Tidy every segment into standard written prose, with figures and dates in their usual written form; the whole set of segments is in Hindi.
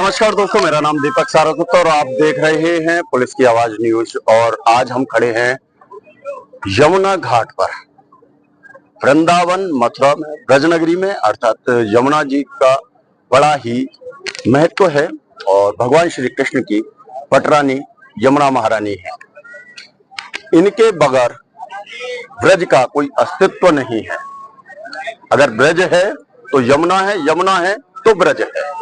नमस्कार दोस्तों, मेरा नाम दीपक सारस्वत और आप देख रहे हैं पुलिस की आवाज न्यूज। और आज हम खड़े हैं यमुना घाट पर, वृंदावन मथुरा में, ब्रजनगरी में, अर्थात यमुना जी का बड़ा ही महत्व है और भगवान श्री कृष्ण की पटरानी यमुना महारानी है। इनके बगैर ब्रज का कोई अस्तित्व नहीं है। अगर ब्रज है तो यमुना है, यमुना है तो ब्रज है।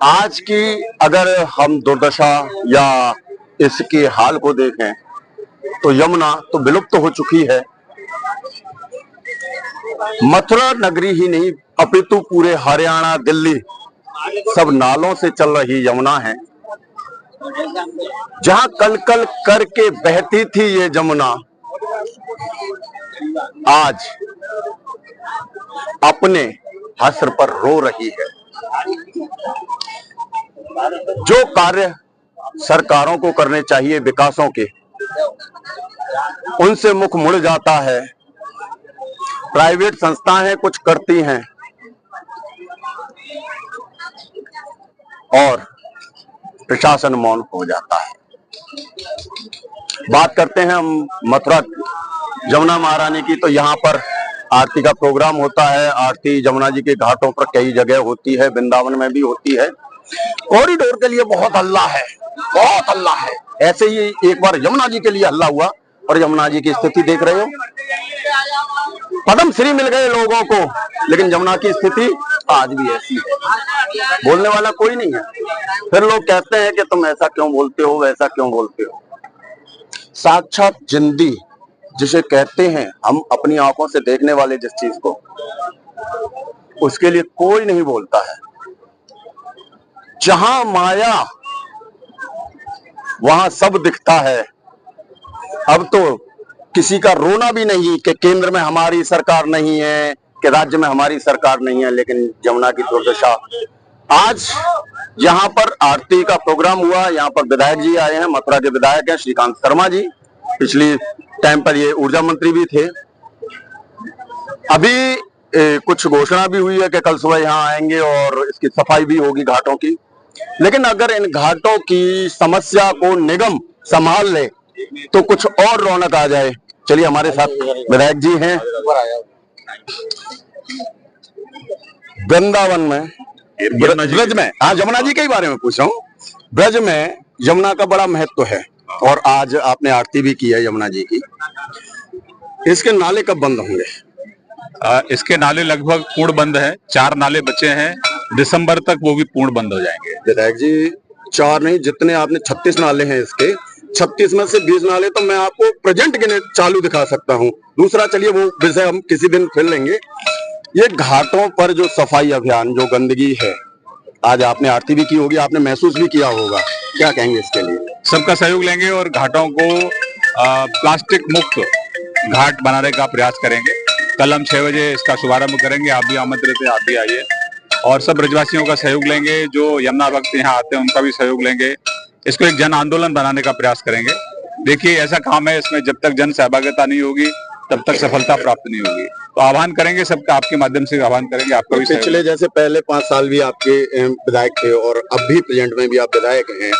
आज की अगर हम दुर्दशा या इसके हाल को देखें तो यमुना तो विलुप्त हो चुकी है। मथुरा नगरी ही नहीं अपितु पूरे हरियाणा, दिल्ली सब नालों से चल रही यमुना है। जहां कल कल करके बहती थी ये यमुना, आज अपने हश्र पर रो रही है। जो कार्य सरकारों को करने चाहिए विकासों के, उनसे मुख मुड़ जाता है। प्राइवेट संस्थाएं कुछ करती हैं और प्रशासन मौन हो जाता है। बात करते हैं हम मथुरा यमुना महारानी की, तो यहाँ पर आरती का प्रोग्राम होता है। आरती यमुना जी के घाटों पर कई जगह होती है, वृंदावन में भी होती है। कॉरिडोर के लिए बहुत हल्ला है, बहुत हल्ला है। ऐसे ही एक बार यमुना जी के लिए हल्ला हुआ और यमुना जी की स्थिति देख रहे हो, पद्म श्री मिल गए लोगों को, लेकिन यमुना की स्थिति आज भी ऐसी है। बोलने वाला कोई नहीं है। फिर लोग कहते हैं कि तुम ऐसा क्यों बोलते हो, वैसा क्यों बोलते हो। साक्षात जिंदी जिसे कहते हैं, हम अपनी आंखों से देखने वाले जिस चीज को, उसके लिए कोई नहीं बोलता है। जहां माया वहां सब दिखता है। अब तो किसी का रोना भी नहीं कि केंद्र में हमारी सरकार नहीं है, कि राज्य में हमारी सरकार नहीं है, लेकिन यमुना की दुर्दशा। आज यहाँ पर आरती का प्रोग्राम हुआ। यहाँ पर विधायक जी आए हैं, मथुरा के विधायक हैं श्रीकांत शर्मा जी। पिछली टाइम पर ये ऊर्जा मंत्री भी थे। अभी कुछ घोषणा भी हुई है कि कल सुबह यहाँ आएंगे और इसकी सफाई भी होगी घाटों की। लेकिन अगर इन घाटों की समस्या को निगम संभाल ले तो कुछ और रौनक आ जाए। चलिए, हमारे साथ विधायक जी हैं। वृंदावन में, ब्रज में, हाँ यमुना जी के ही बारे में पूछ रहा हूँ। ब्रज में यमुना का बड़ा महत्व है और आज आपने आरती भी की है यमुना जी की। इसके नाले कब बंद होंगे? इसके नाले लगभग पूर्ण बंद है। 4 नाले बचे हैं, दिसंबर तक वो भी पूर्ण बंद हो जाएंगे। विधायक जी, 4 नहीं, जितने आपने 36 नाले हैं इसके, 36 में से 20 नाले तो मैं आपको प्रेजेंट के चालू दिखा सकता हूँ। दूसरा, चलिए वो विषय हम किसी दिन फिर लेंगे। ये घाटों पर जो सफाई अभियान, जो गंदगी है, आज आपने आरती भी की होगी, आपने महसूस भी किया होगा, क्या कहेंगे इसके लिए? सबका सहयोग लेंगे और घाटों को प्लास्टिक मुक्त घाट बनाने का प्रयास करेंगे। कल हम 6 बजे इसका शुभारंभ करेंगे। आप भी आमंत्रित हैं, आप भी आइए और सब ब्रजवासियों का सहयोग लेंगे। जो यमुना भक्त यहाँ आते हैं उनका भी सहयोग लेंगे। इसको एक जन आंदोलन बनाने का प्रयास करेंगे। देखिए, ऐसा काम है, इसमें जब तक जन सहभागिता नहीं होगी तब तक सफलता प्राप्त नहीं होगी। तो आह्वान करेंगे सबका, आपके माध्यम से आह्वान करेंगे। आपका भी पिछले जैसे पहले 5 साल भी आपके विधायक थे और अब भी प्रेजेंट में भी आप विधायक हैं,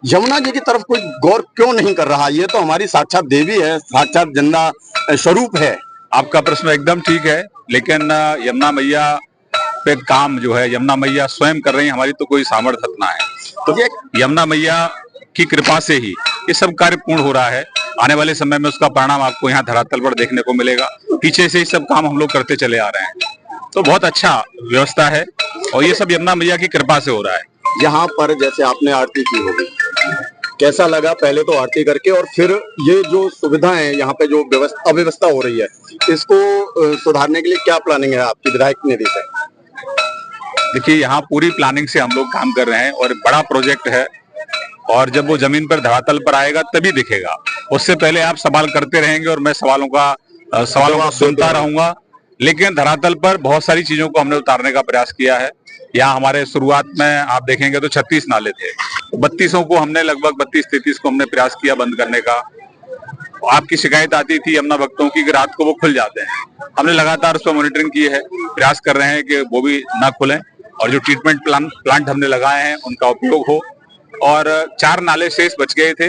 यमुना जी की तरफ कोई गौर क्यों नहीं कर रहा? ये तो हमारी साक्षात देवी है, साक्षात जिंदा स्वरूप है। आपका प्रश्न एकदम ठीक है, लेकिन यमुना मैया पे काम जो है यमुना मैया स्वयं कर रही है, हमारी तो कोई सामर्थ्य ना है। तो ये यमुना मैया की कृपा से ही ये सब कार्य पूर्ण हो रहा है। आने वाले समय में उसका परिणाम आपको यहाँ धरातल पर देखने को मिलेगा। पीछे से ही सब काम हम लोग करते चले आ रहे हैं, तो बहुत अच्छा व्यवस्था है और ये सब यमुना मैया की कृपा से हो रहा है। यहाँ पर जैसे आपने आरती की होगी, कैसा लगा पहले तो आरती करके, और फिर ये जो सुविधाएं यहाँ पे जो अव्यवस्था हो रही है, इसको सुधारने के लिए क्या प्लानिंग है आपकी विधायक निधि से? देखिए, यहाँ पूरी प्लानिंग से हम लोग काम कर रहे हैं और बड़ा प्रोजेक्ट है और जब वो जमीन पर धरातल पर आएगा तभी दिखेगा। उससे पहले आप सवाल करते रहेंगे और मैं सवालों को सुनता रहूंगा। लेकिन धरातल पर बहुत सारी चीजों को हमने उतारने का प्रयास किया है। यहाँ हमारे शुरुआत में आप देखेंगे तो 36 नाले थे, 32 को हमने लगभग 32-33 को हमने प्रयास किया बंद करने का। आपकी शिकायत आती थी यमुना भक्तों की कि रात को वो खुल जाते हैं। हमने लगातार उस पर मॉनिटरिंग की है, प्रयास कर रहे हैं कि वो भी ना खुलें और जो ट्रीटमेंट प्लांट हमने लगाए हैं उनका उपयोग हो। और 4 नाले शेष बच गए थे,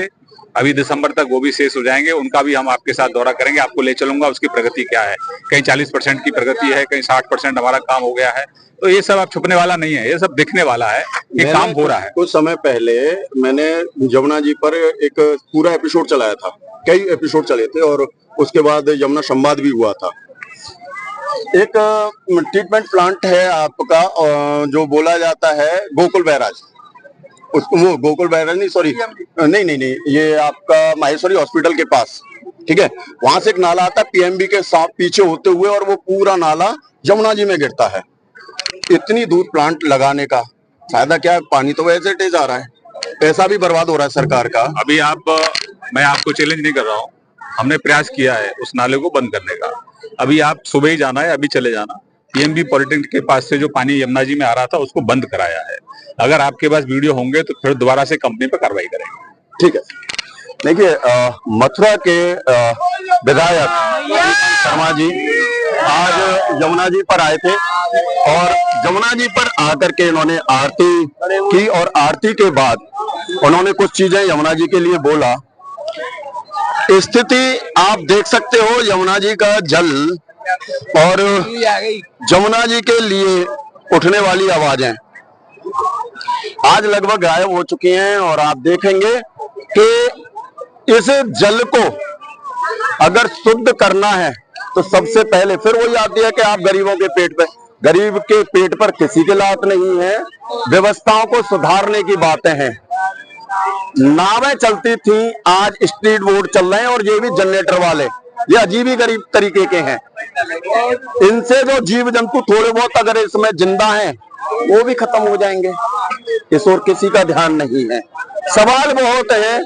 अभी दिसंबर तक वो भी शेष हो जाएंगे, उनका भी हम आपके साथ दौरा करेंगे, आपको ले चलूंगा उसकी प्रगति क्या है। कहीं 40% की प्रगति है, कहीं 60% हमारा काम हो गया है। तो ये सब अब छुपने वाला नहीं है, ये सब दिखने वाला है, ये काम हो रहा है। कुछ समय पहले मैंने जमुना जी पर एक पूरा एपिसोड चलाया था, कई एपिसोड चले थे, और उसके बाद यमुना संवाद भी हुआ था। एक ट्रीटमेंट प्लांट है आपका जो बोला जाता है गोकुल बैराज, वो गोकुल बैराज नहीं, सॉरी नहीं, ये आपका माहेश्वरी हॉस्पिटल के पास, ठीक है। वहां से एक नाला आता है पीएमबी के साथ पीछे होते हुए, और वो पूरा नाला यमुना जी में गिरता है। इतनी दूर प्लांट लगाने का फायदा क्या है? पानी तो वैसे टेज आ रहा है, पैसा भी बर्बाद हो रहा है सरकार का। अभी मैं आपको चैलेंज नहीं कर रहा हूँ, हमने प्रयास किया है उस नाले को बंद करने का। अभी आप सुबह ही जाना है, अभी चले जाना, पीएमबी पॉलिटेक्निक के पास से जो पानी यमुना जी में आ रहा था उसको बंद कराया है। अगर आपके पास वीडियो होंगे तो फिर दोबारा से कंपनी पर कार्रवाई करेंगे। ठीक है। देखिए, मथुरा के विधायक शर्मा जी आज यमुना जी पर आए थे, और यमुना जी पर आकर के इन्होंने आरती की, और आरती के बाद उन्होंने कुछ चीजें यमुना जी के लिए बोला। स्थिति आप देख सकते हो, यमुना जी का जल और यमुना जी के लिए उठने वाली आवाजें आज लगभग गायब हो चुकी हैं। और आप देखेंगे कि इस जल को अगर शुद्ध करना है तो सबसे पहले फिर वही आती है कि आप गरीबों के पेट पे, गरीब के पेट पर किसी के लात नहीं है। व्यवस्थाओं को सुधारने की बातें हैं। नावें चलती थी, आज स्ट्रीट बोर्ड चल रहे हैं, और ये भी जनरेटर वाले, ये अजीब ही गरीब तरीके के हैं। इनसे जो जीव जंतु थोड़े बहुत अगर इसमें जिंदा हैं वो भी खत्म हो जाएंगे। इस ओर किसी का ध्यान नहीं है। सवाल बहुत है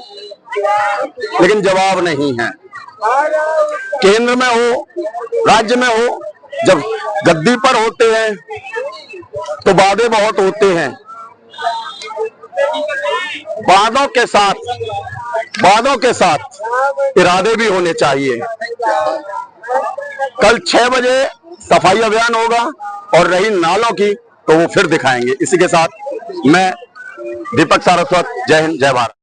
लेकिन जवाब नहीं है। केंद्र में हो, राज्य में हो, जब गद्दी पर होते हैं तो वादे बहुत होते हैं। वादों के साथ इरादे भी होने चाहिए। कल 6 बजे सफाई अभियान होगा, और रही नालों की तो वो फिर दिखाएंगे। इसी के साथ मैं दीपक सारस्वत, जय हिंद, जय भारत।